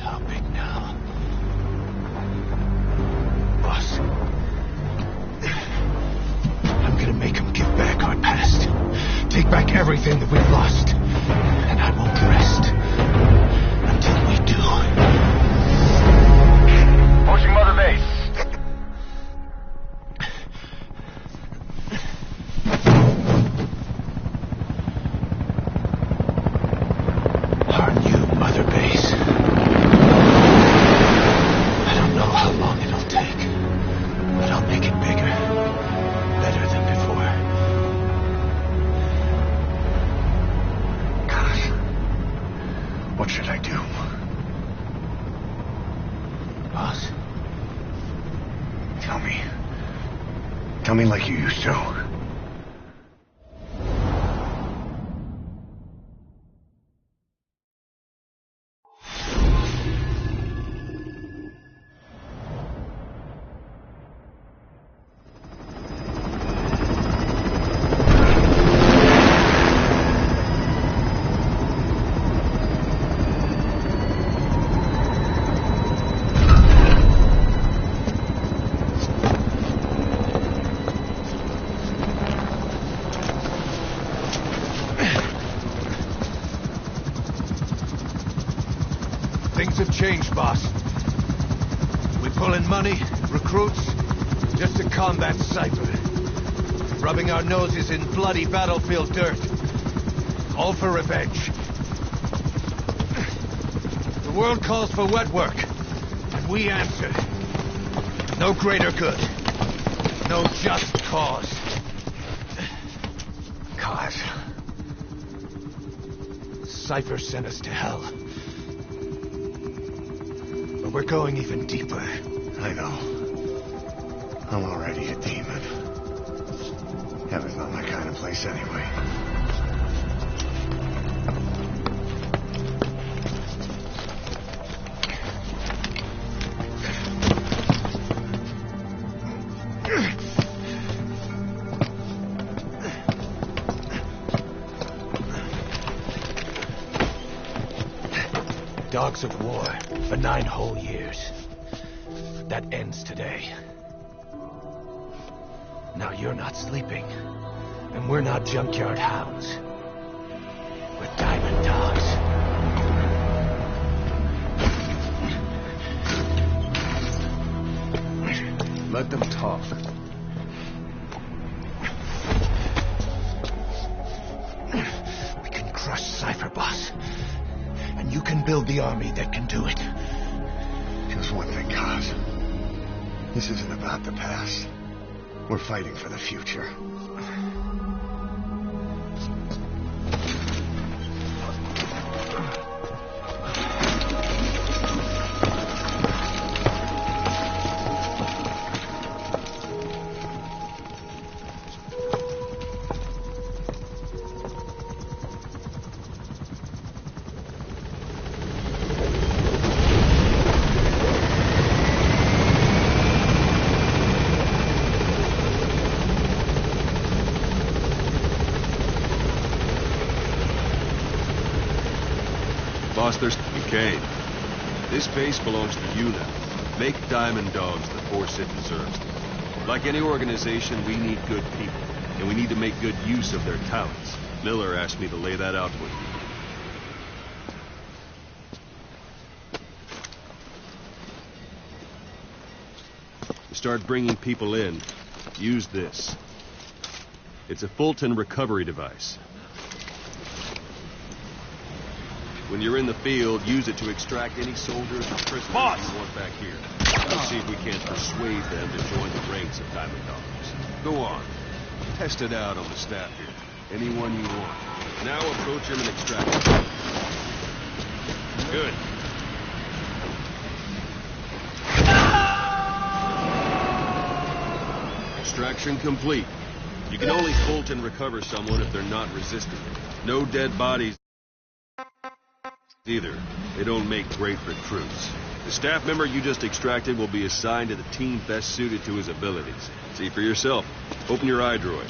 How big now? Boss. I'm gonna make them give back our past. Take back everything that we've lost. And I won't rest until we do. Approaching Mother Base. Our new Mother Base. I don't know how long it'll take, but I'll make it bigger. Better than before. Gosh. What should I do? Boss? Tell me. Tell me like you used to. Things have changed, boss. We pull in money, recruits, just to combat Cypher. Rubbing our noses in bloody battlefield dirt. All for revenge. The world calls for wet work, and we answer. No greater good. No just cause. Cause. Cypher sent us to hell. But we're going even deeper. I know. I'm already a demon. Heaven's not my kind of place anyway. Dogs of war for 9 whole years. That ends today. Now you're not sleeping, and we're not junkyard hounds. We're diamond dogs. Let them talk. We can crush Cypher, boss. And you can build the army that can do it. Just one thing, Kaz. This isn't about the past. We're fighting for the future. Boss, there's Kane. This base belongs to you now. Make Diamond Dogs the force it deserves. Like any organization, we need good people, and we need to make good use of their talents. Miller asked me to lay that out with you. To start bringing people in, use this. It's a Fulton recovery device. When you're in the field, use it to extract any soldiers or prisoners you want back here. Let's see if we can't persuade them to join the ranks of Diamond Dogs. Go on. Test it out on the staff here. Anyone you want. Now approach him and extract him. Good. Extraction complete. You can only Fulton recover someone if they're not resisting. No dead bodies either. They don't make great recruits. The staff member you just extracted will be assigned to the team best suited to his abilities. See for yourself. Open your eye droid.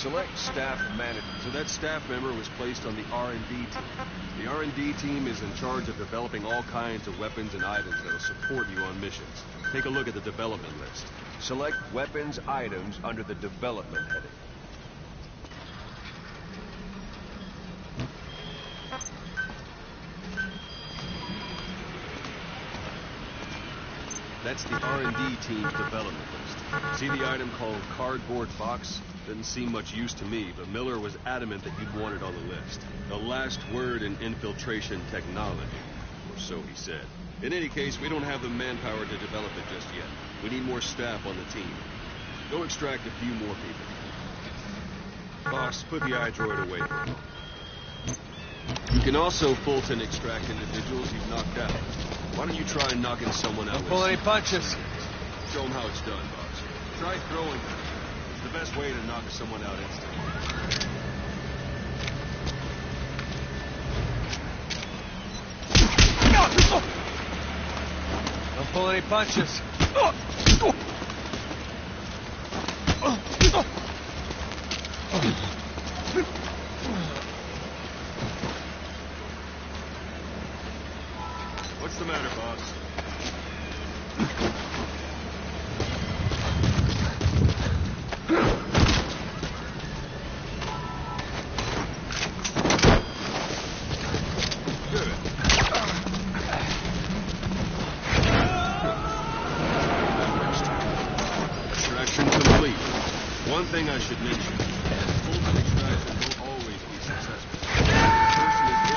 Select staff manager. So that staff member was placed on the R&D team. The R&D team is in charge of developing all kinds of weapons and items that'll support you on missions. Take a look at the development list. Select weapons items under the development heading. That's the R&D team's development list. See the item called cardboard box? Didn't seem much use to me, but Miller was adamant that you'd want it on the list. The last word in infiltration technology, or so he said. In any case, we don't have the manpower to develop it just yet. We need more staff on the team. Go extract a few more people. Boss, put the iDroid away for a moment. You can also Fulton extract individuals you've knocked out. Why don't you try knocking someone out? Don't pull any punches. Show them how it's done, boss. Try throwing them. It's the best way to knock someone out instantly. Don't pull any punches. What's the matter, boss? One thing I should mention, Fulton extraction won't always be successful. The person is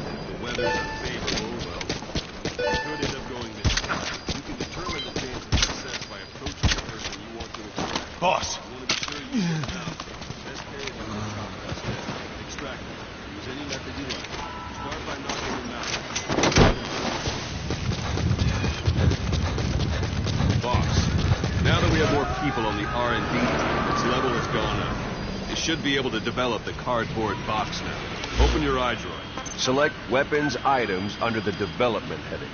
in the weather's unfavorable, well, it could end up going missing. You can determine the chance of success by approaching the person you want to extract. Boss! You want to be sure you get them out. Best pay is on the top of that step. Extract them. Use any method you like. Start by knocking them out. Boss. Now that we have more people on the R&D team, its level has gone up. You should be able to develop the cardboard box now. Open your iDroid. Select weapons items under the development heading.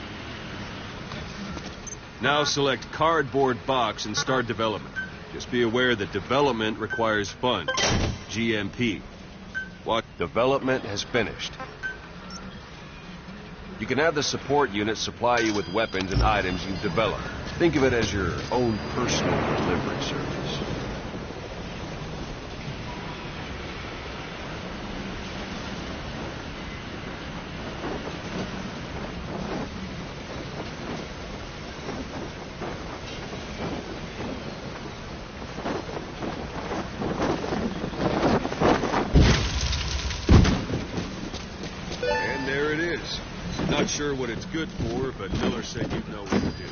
Now select cardboard box and start development. Just be aware that development requires funds. GMP. What? Development has finished. You can have the support unit supply you with weapons and items you've developed. Think of it as your own personal delivery service. And there it is. Not sure what it's good for, but Miller said you'd know what to do.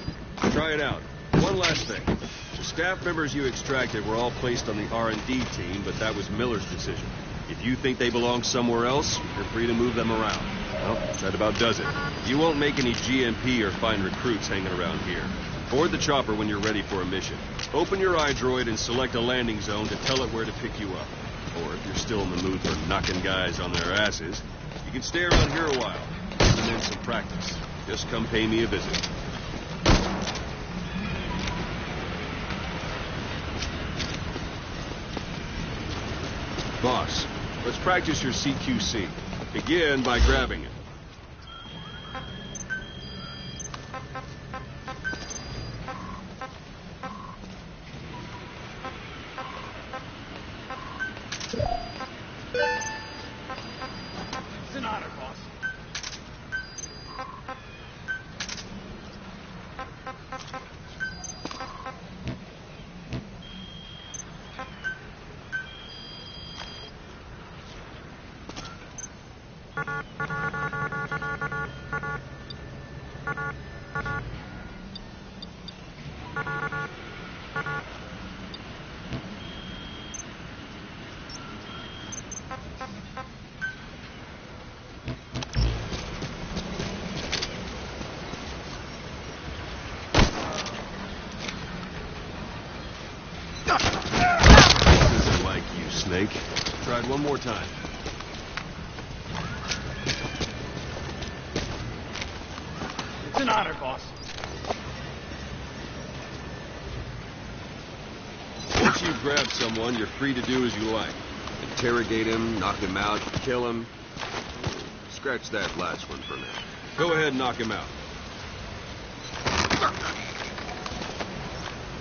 Try it out. One last thing. The staff members you extracted were all placed on the R&D team, but that was Miller's decision. If you think they belong somewhere else, you're free to move them around. Well, that about does it. You won't make any GMP or find recruits hanging around here. Board the chopper when you're ready for a mission. Open your iDroid and select a landing zone to tell it where to pick you up. Or if you're still in the mood for knocking guys on their asses, you can stay around here a while and then some practice. Just come pay me a visit. Boss, let's practice your CQC. Begin by grabbing it. It's an honor, boss. Doesn't like you, Snake. Try it one more time. It's an honor, boss. Since you you've grabbed someone, you're free to do as you like. Interrogate him, knock him out, kill him. Scratch that last one for now. Go ahead and knock him out.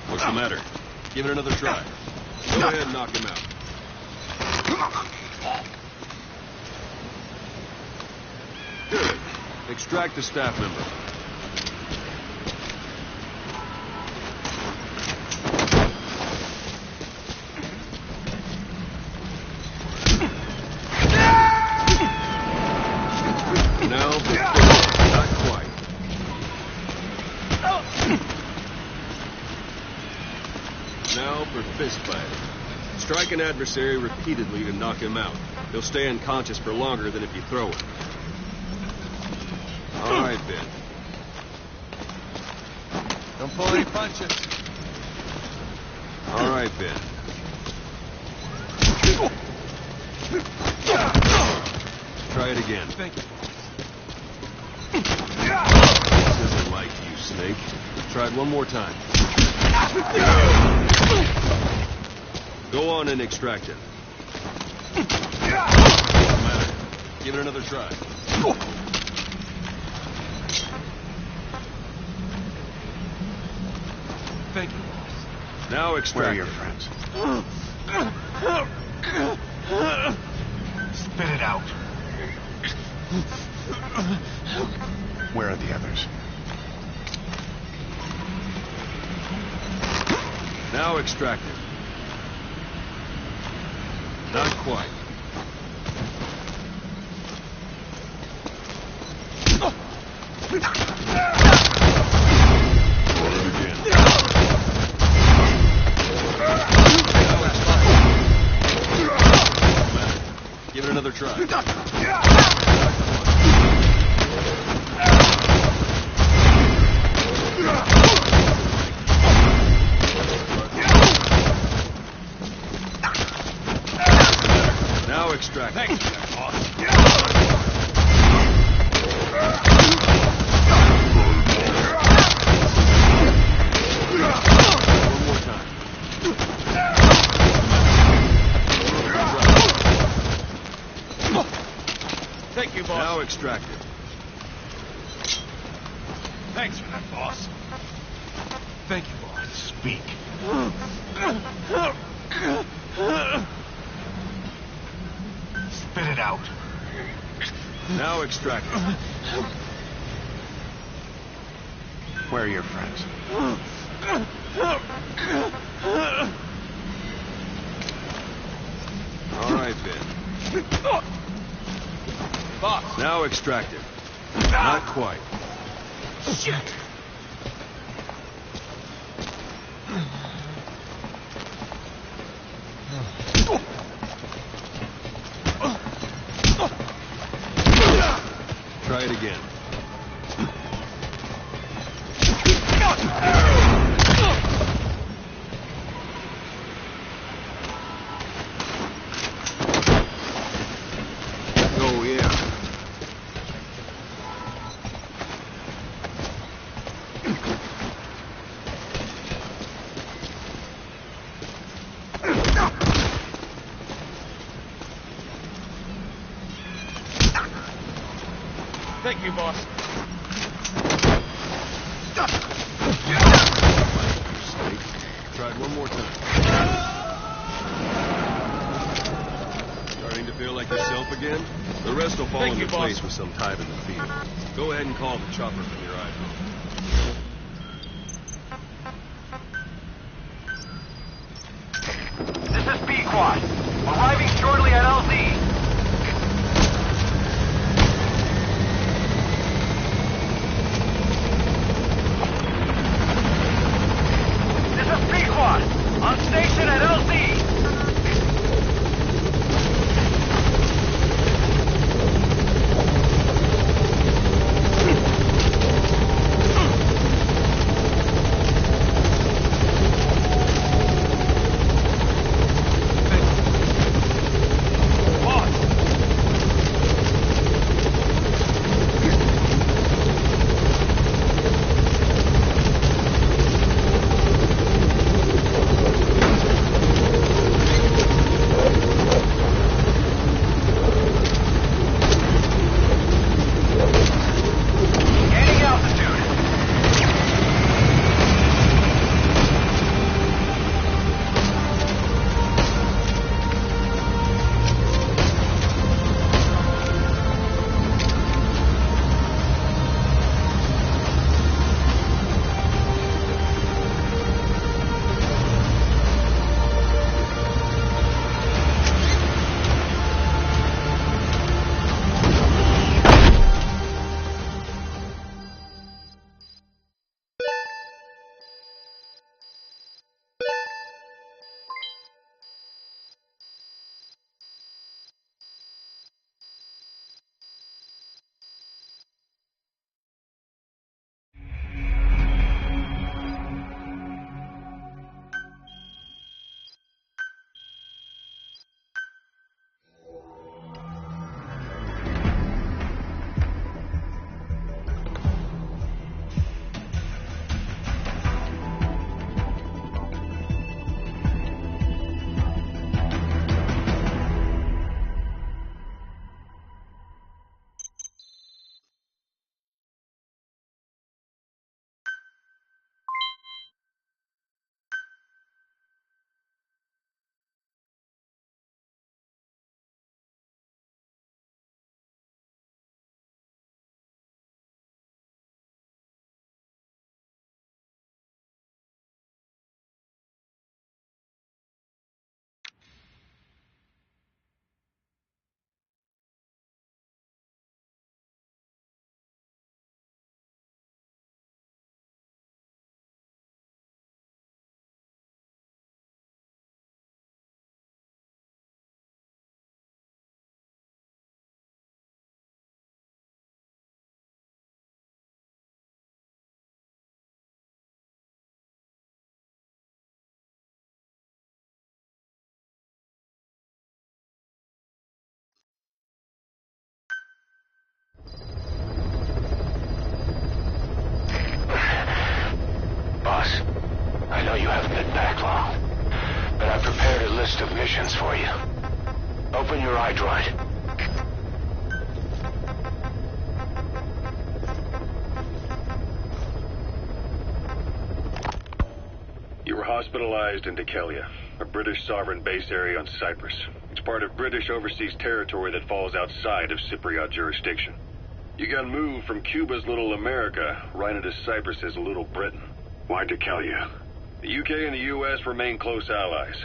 What's the matter? Give it another try. Go ahead and knock him out. Good. Extract the staff member. Now, not quite. Now for fist fighting. Strike an adversary repeatedly to knock him out. He'll stay unconscious for longer than if you throw him. All right, Ben. Don't pull any punches. All right, Ben. Try it again. Thank you. This isn't like you, Snake. Try it one more time. Go on and extract him. Doesn't matter. Give it another try. Thank you, boss. Now Where extract are your him. friends? Spit it out. Where are the others? Now extract him. Not quite. Try it again. Now extract him. Give it another try. Now extract. Thanks for that, One more time. Thank you, boss. Now extract it. Thanks for that, boss. Thank you, boss. Speak. Spit it out. Now extract it. Where are your friends? All right, Ben. Boss. Now extract it. Not quite. Shit. Try it again. Oh, yeah. Thank you, boss. Snake. Try it one more time. Starting to feel like yourself again? The rest will fall Thank into you, boss. place with some time in the field. Go ahead and call the chopper from your iPhone. This is B-Quad. Arriving shortly at LZ. This is B-Quad. On station at LZ. list of missions for you. Open your iDroid. You were hospitalized in Dekelia, a British sovereign base area on Cyprus. It's part of British overseas territory that falls outside of Cypriot jurisdiction. You got moved from Cuba's Little America right into Cyprus's Little Britain. Why Dekelia? The UK and the US remain close allies.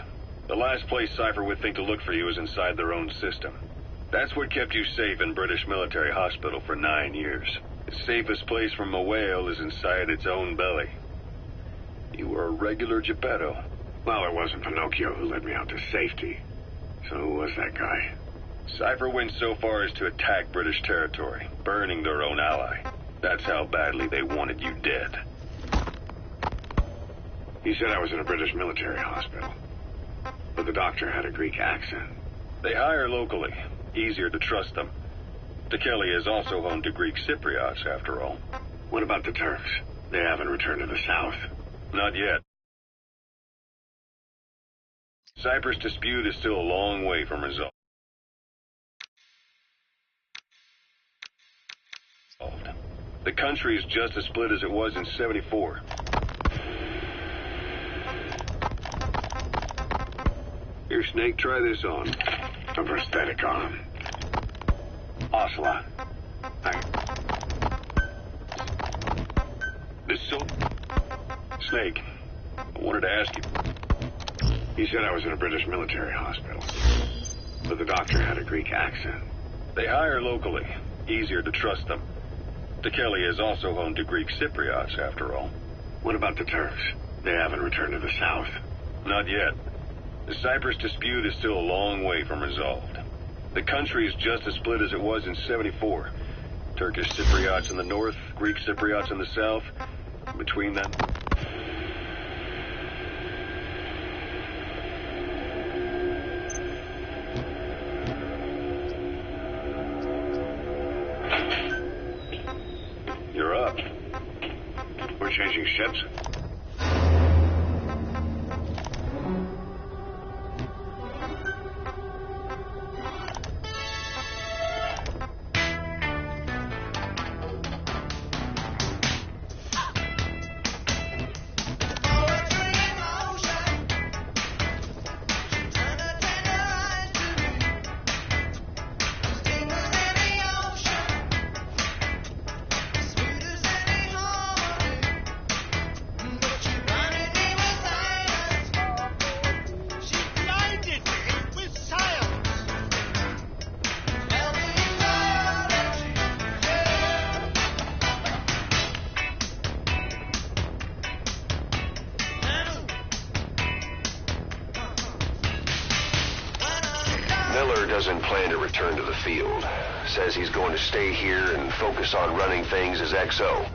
The last place Cypher would think to look for you is inside their own system. That's what kept you safe in British military hospital for 9 years. The safest place from a whale is inside its own belly. You were a regular Geppetto. Well, it wasn't Pinocchio who led me out to safety. So who was that guy? Cypher went so far as to attack British territory, burning their own ally. That's how badly they wanted you dead. He said I was in a British military hospital. But the doctor had a Greek accent. They hire locally. Easier to trust them. Dekelia is also home to Greek Cypriots, after all. What about the Turks? They haven't returned to the south. Not yet. Cyprus dispute is still a long way from resolved. The country is just as split as it was in '74. Here, Snake, try this on. A prosthetic arm. Ocelot. This so... Snake, I wanted to ask you. He said I was in a British military hospital. But the doctor had a Greek accent. They hire locally. Easier to trust them. Dekelia is also home to Greek Cypriots, after all. What about the Turks? They haven't returned to the south. Not yet. The Cyprus dispute is still a long way from resolved. The country is just as split as it was in '74. Turkish Cypriots in the north, Greek Cypriots in the south. Between them... You're up. We're changing ships? Miller doesn't plan to return to the field. Says he's going to stay here and focus on running things as XO.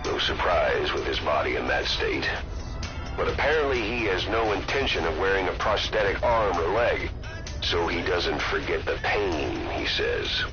No surprise with his body in that state. But apparently he has no intention of wearing a prosthetic arm or leg, so he doesn't forget the pain, he says.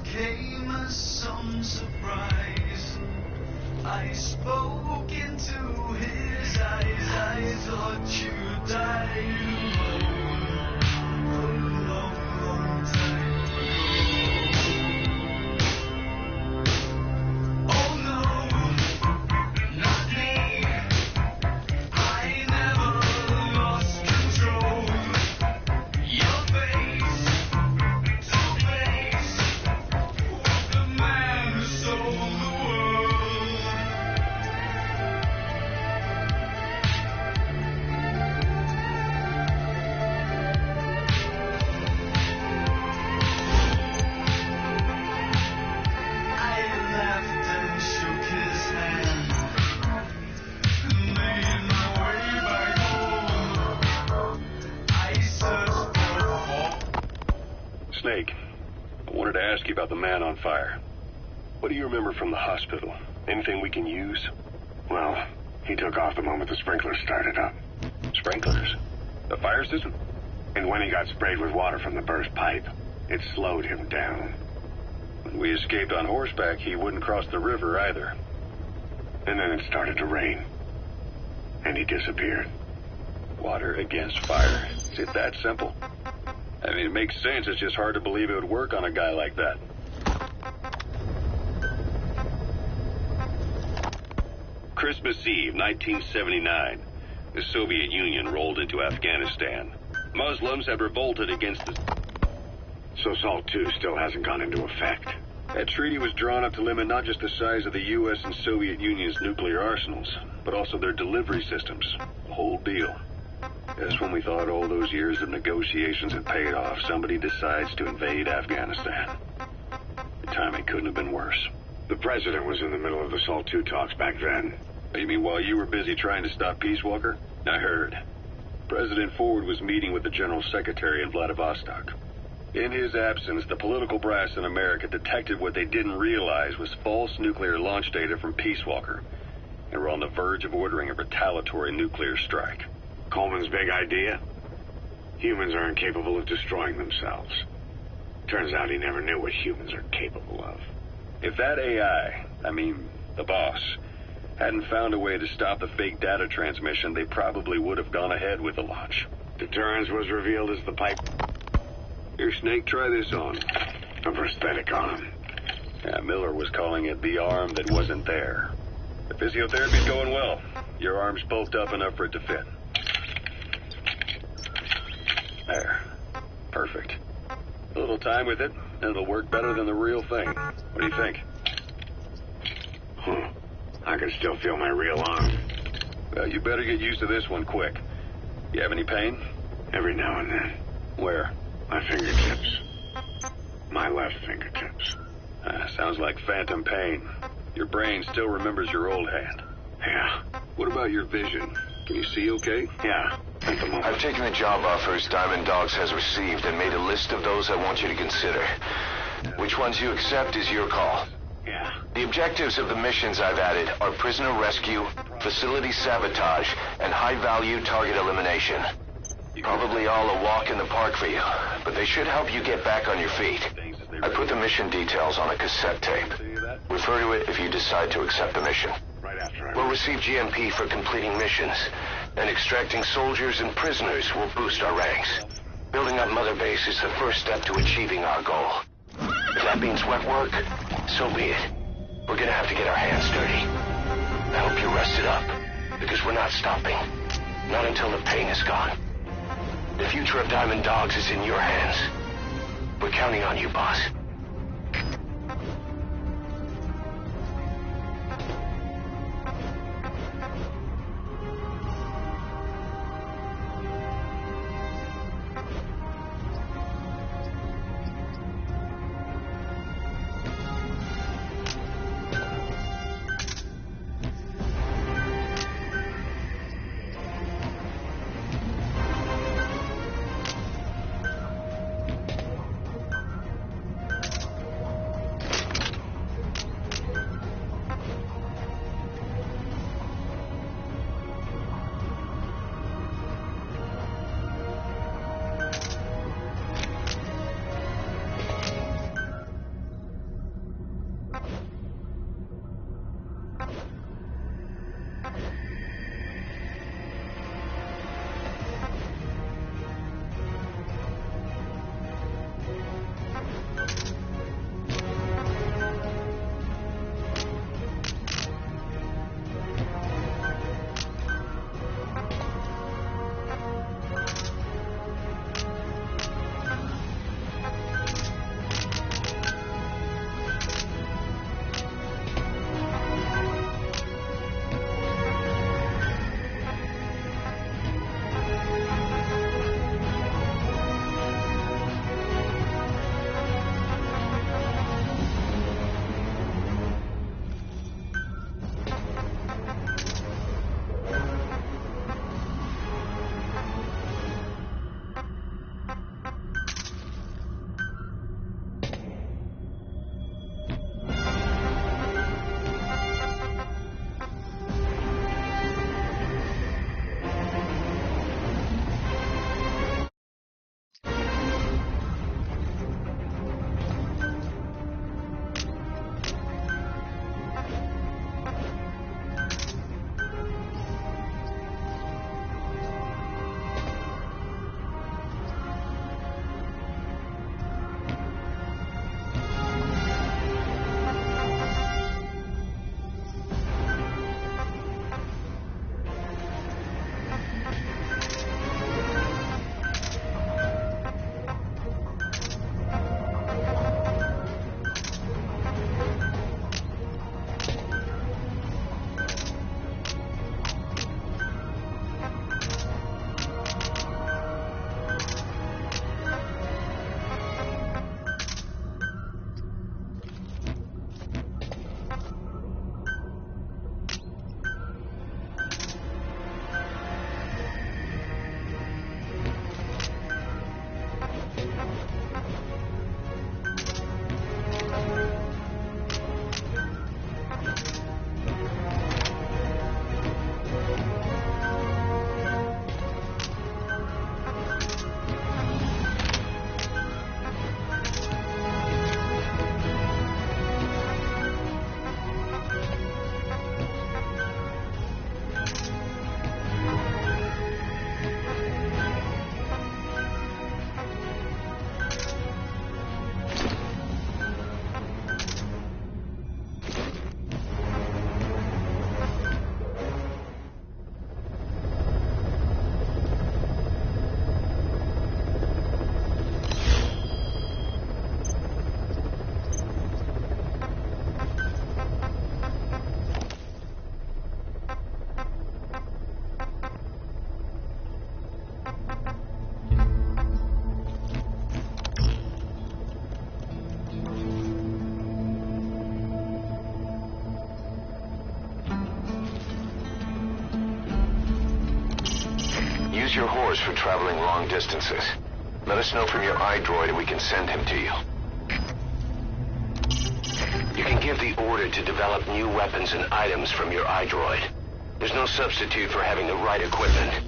Came as some surprise. I spoke into his eyes. I thought you died alone a long, long time ago. Oh no, not me. I never lost control. Your face, two-face. The man who sold the world. Snake, I wanted to ask you about the man on fire. What do you remember from the hospital? Anything we can use? Well, he took off the moment the sprinklers started up. Sprinklers? The fire system? And when he got sprayed with water from the burst pipe, it slowed him down. When we escaped on horseback, he wouldn't cross the river either. And then it started to rain. And he disappeared. Water against fire. Is it that simple? I mean, it makes sense. It's just hard to believe it would work on a guy like that. Christmas Eve, 1979. The Soviet Union rolled into Afghanistan. Muslims had revolted against the... So SALT II still hasn't gone into effect. That treaty was drawn up to limit not just the size of the U.S. and Soviet Union's nuclear arsenals, but also their delivery systems. The whole deal. Just when we thought all those years of negotiations had paid off, somebody decides to invade Afghanistan. The timing couldn't have been worse. The president was in the middle of the SALT II talks back then. You mean while you were busy trying to stop Peace Walker? I heard. President Ford was meeting with the General Secretary in Vladivostok. In his absence, the political brass in America detected what they didn't realize was false nuclear launch data from Peace Walker, and were on the verge of ordering a retaliatory nuclear strike. Coleman's big idea? Humans are incapable of destroying themselves. Turns out he never knew what humans are capable of. If that AI, the boss, hadn't found a way to stop the fake data transmission, they probably would have gone ahead with the launch. Deterrence was revealed as the pipe. Here, Snake, try this on. A prosthetic arm. Yeah, Miller was calling it the arm that wasn't there. The physiotherapy's going well. Your arm's bulked up enough for it to fit. There. Perfect. A little time with it, and it'll work better than the real thing. What do you think? I can still feel my real arm. Well, you better get used to this one quick. You have any pain? Every now and then. Where? My fingertips. My left fingertips. Sounds like phantom pain. Your brain still remembers your old hand. Yeah. What about your vision? Can you see okay? Yeah. At the moment. I've taken the job offers Diamond Dogs has received and made a list of those I want you to consider. Which ones you accept is your call. Yeah. The objectives of the missions I've added are prisoner rescue, facility sabotage, and high-value target elimination. Probably all a walk in the park for you, but they should help you get back on your feet. I put the mission details on a cassette tape. Refer to it if you decide to accept the mission. Right after We'll receive GMP for completing missions, and extracting soldiers and prisoners will boost our ranks. Building up Mother Base is the first step to achieving our goal. If that means wet work, so be it. We're gonna have to get our hands dirty. I hope you're rested up, because we're not stopping. Not until the pain is gone. The future of Diamond Dogs is in your hands. We're counting on you, boss. orders for traveling long distances. Let us know from your iDroid and we can send him to you. You can give the order to develop new weapons and items from your iDroid. There's no substitute for having the right equipment.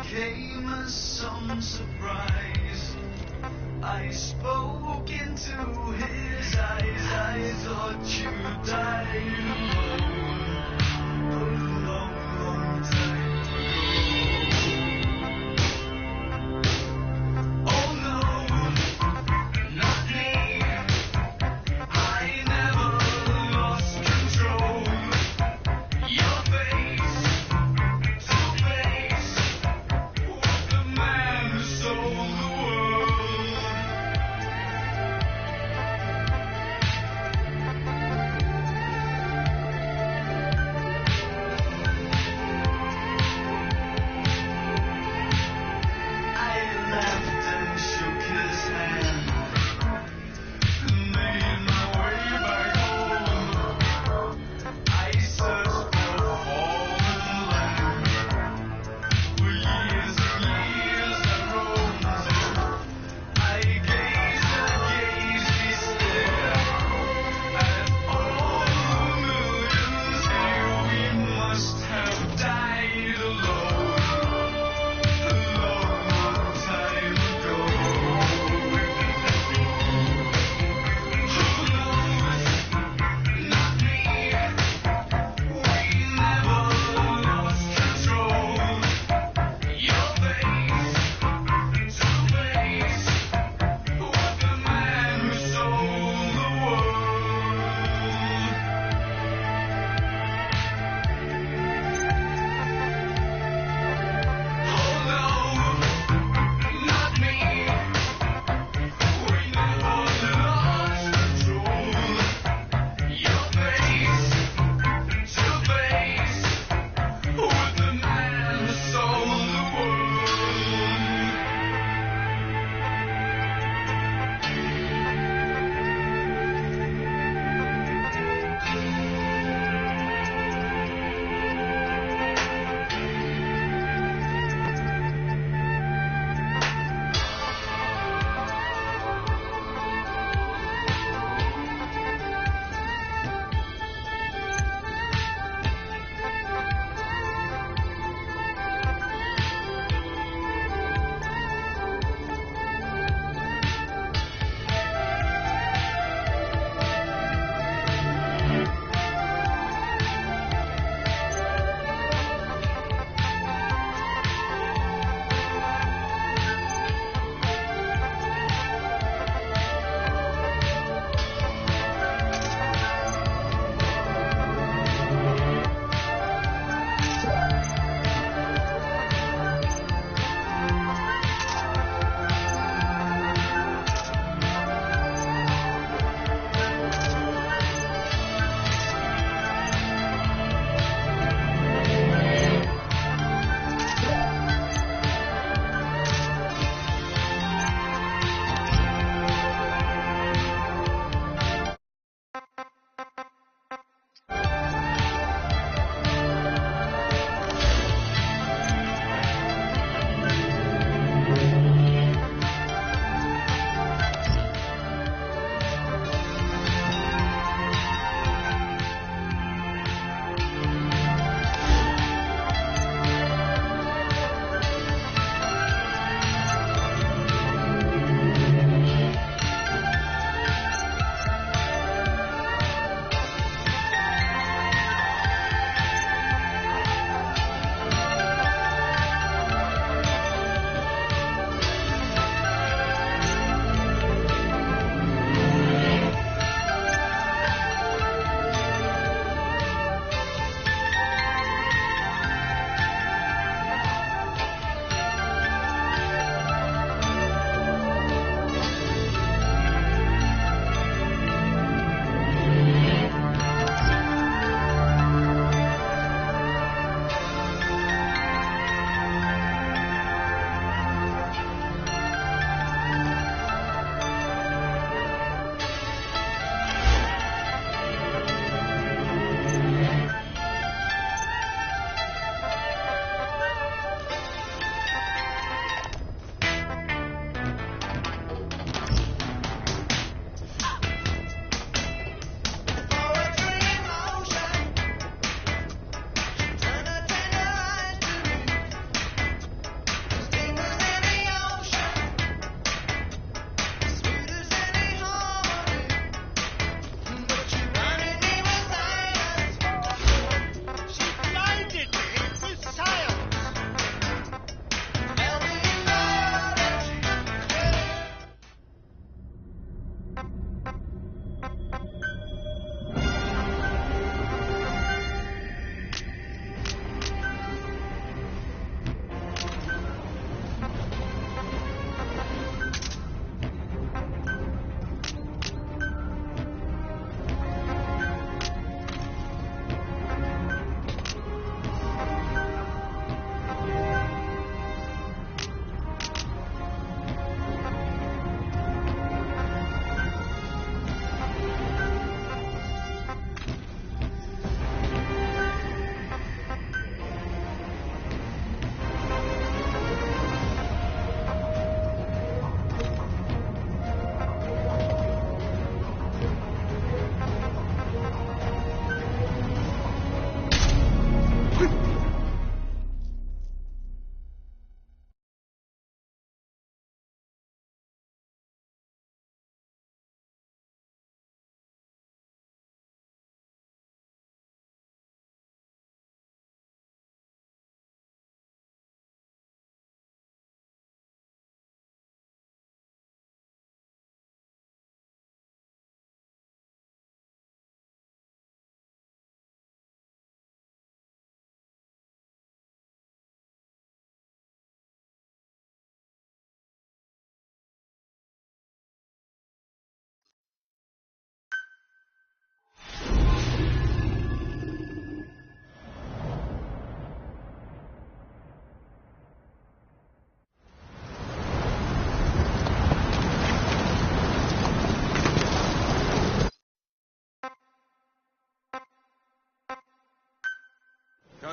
Came as some surprise. I spoke into his eyes. I thought you died alone a long, long time ago. Oh no, not me. I never lost control. Your face to face. The man who sold the world.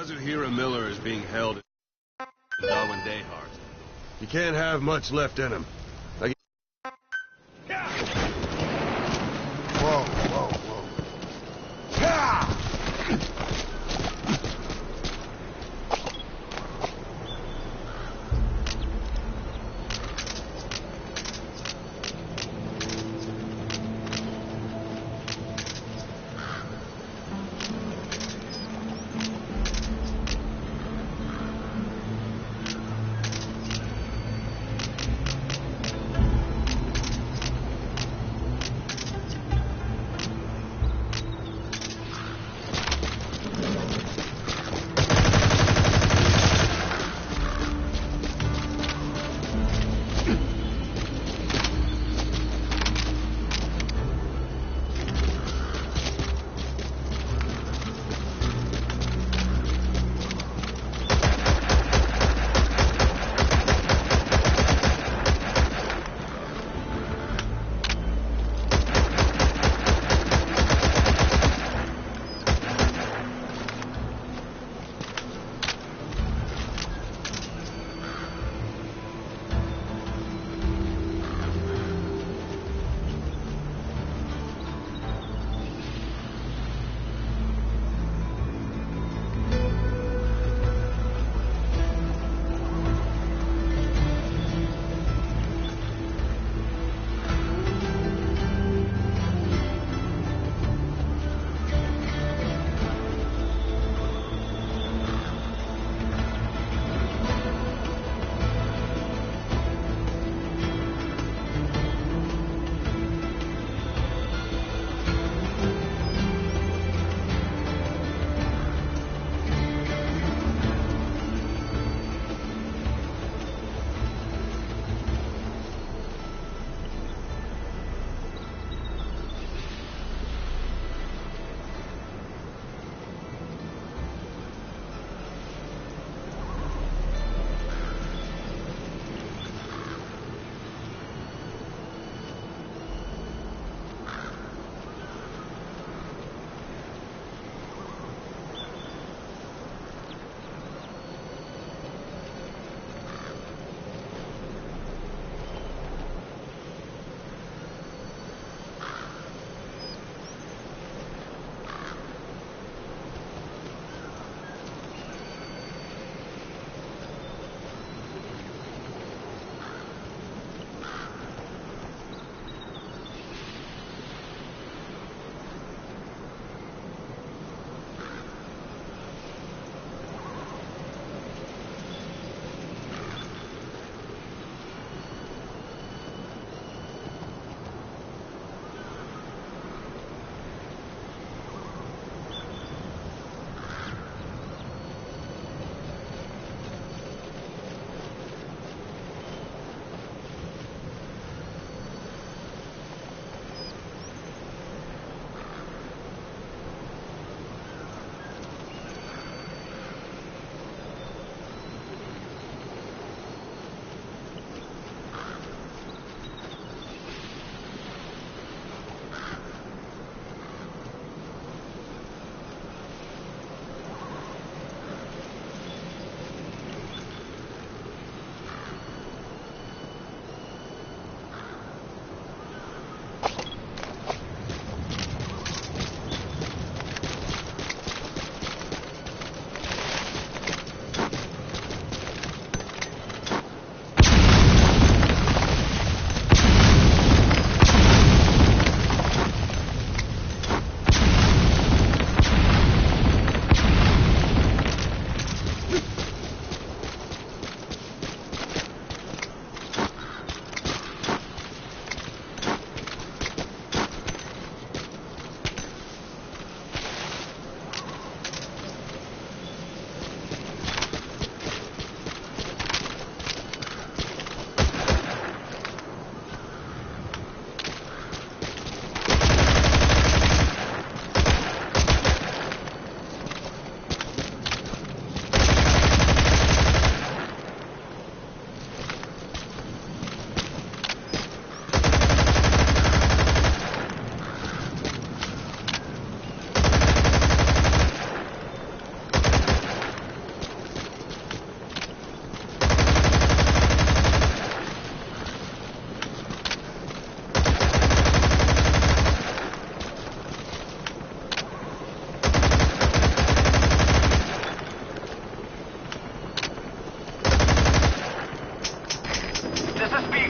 Sergeant Hira Miller is being held at Darwin Dayhart. You can't have much left in him. Whoa, whoa, whoa. Yeah!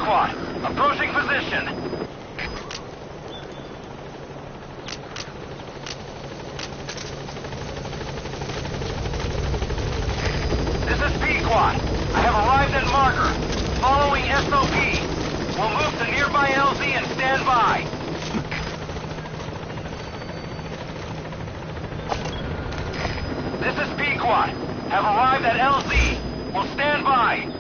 Squad. Approaching position. This is P Squad. I have arrived at marker. Following SOP. We'll move to nearby LZ and stand by. This is P Squad. Have arrived at LZ. We'll stand by.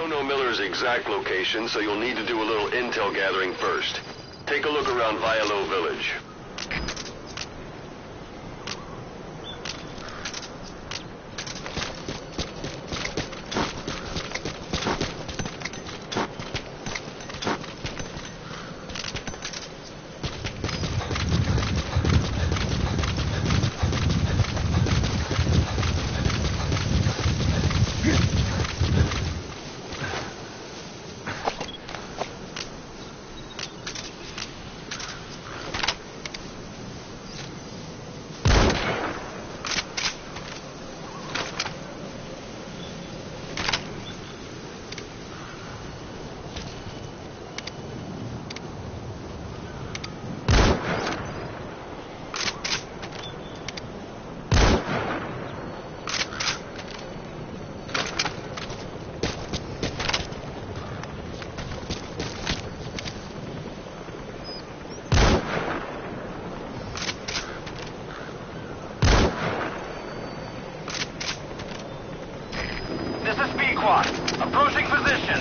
don't know Miller's exact location, so you'll need to do a little intel gathering first. Take a look around Vialo Village. This is Pequot. Approaching position.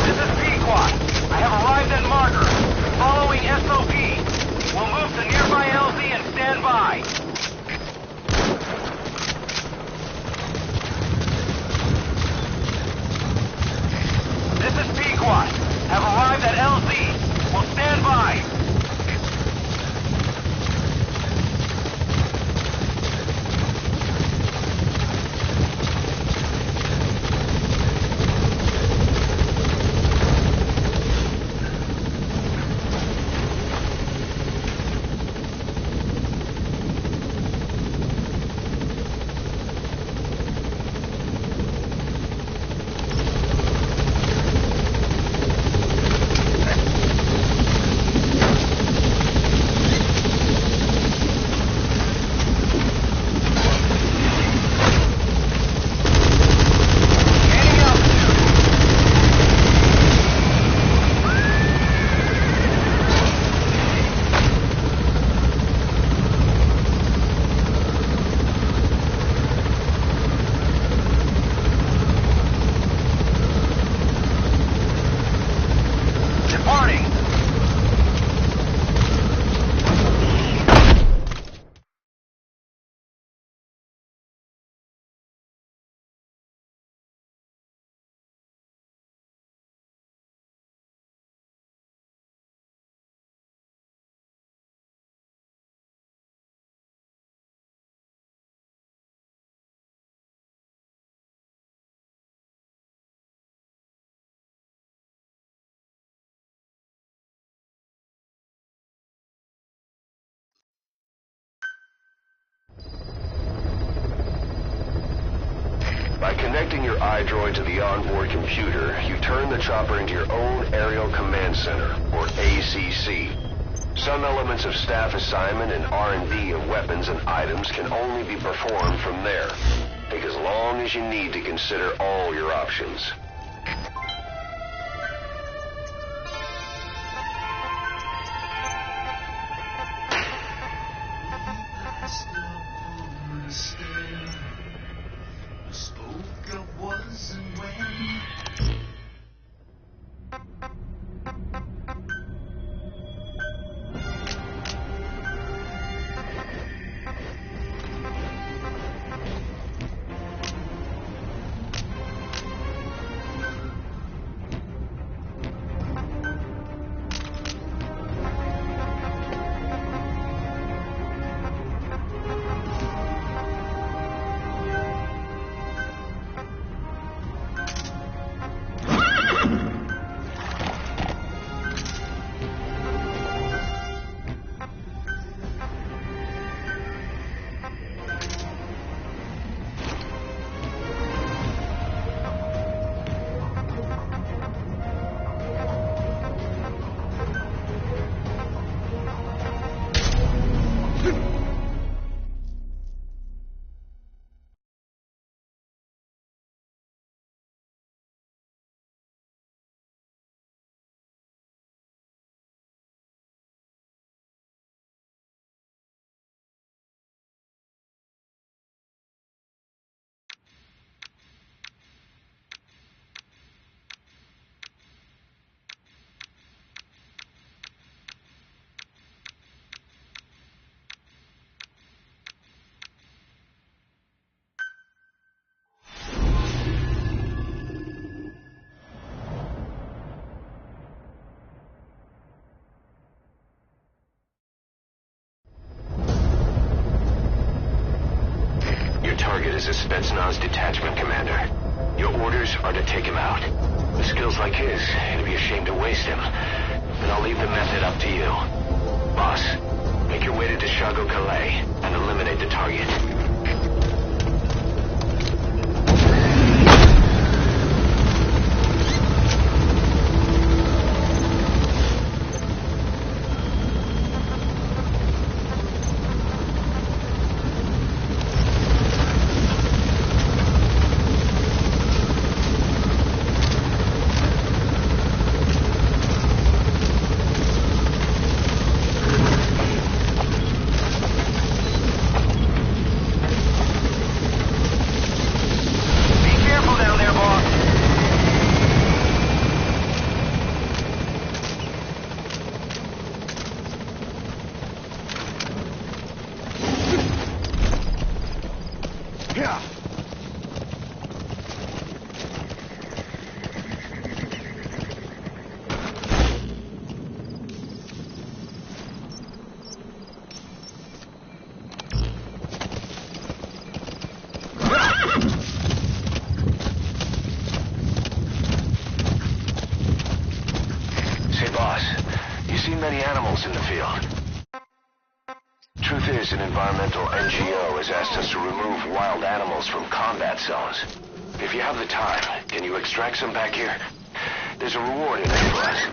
This is Pequot. I have arrived at Marker. Following SOP. We'll move to nearby LZ and stand by. This is Pequot. Have arrived at LZ. We'll stand by. By connecting your iDroid to the onboard computer, you turn the chopper into your own Aerial Command Center, or ACC. Some elements of staff assignment and R&D of weapons and items can only be performed from there. Take as long as you need to consider all your options. is a Spetsnaz detachment commander. Your orders are to take him out. With skills like his, it'd be a shame to waste him. But I'll leave the method up to you. Boss, make your way to Deshago Calais and eliminate the target. Many animals in the field. Truth is, an environmental NGO has asked us to remove wild animals from combat zones. If you have the time, can you extract some back here? There's a reward in it for us.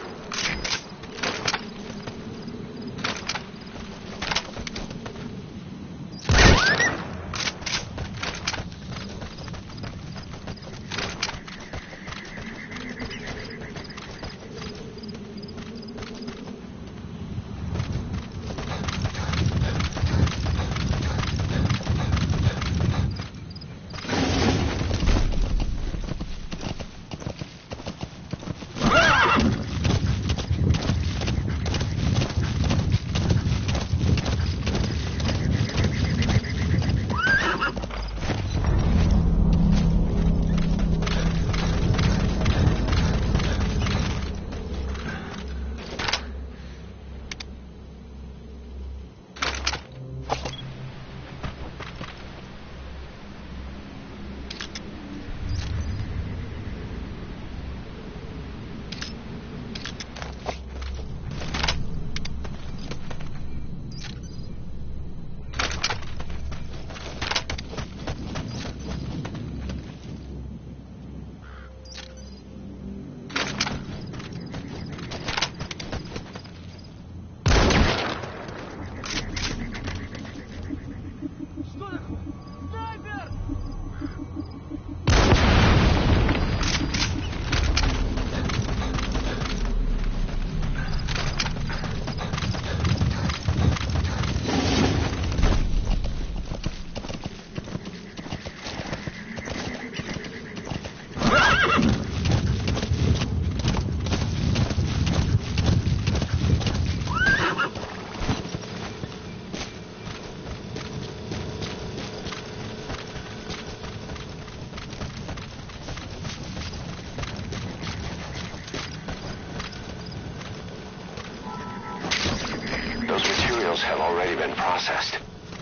Have already been processed.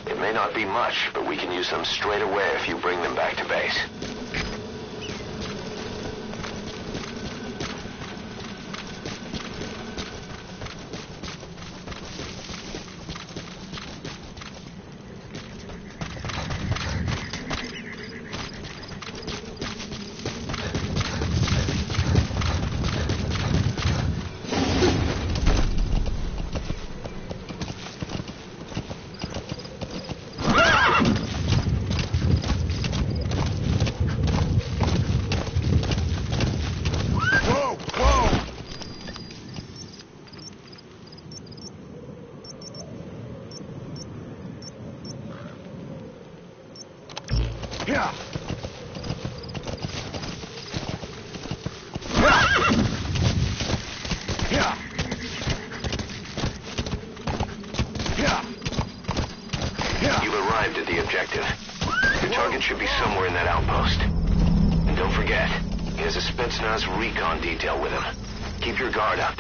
It may not be much, but we can use them straight away if you bring them back to base. Yeah. You've arrived at the objective. Your target should be somewhere in that outpost. And don't forget, he has a Spetsnaz recon detail with him. Keep your guard up.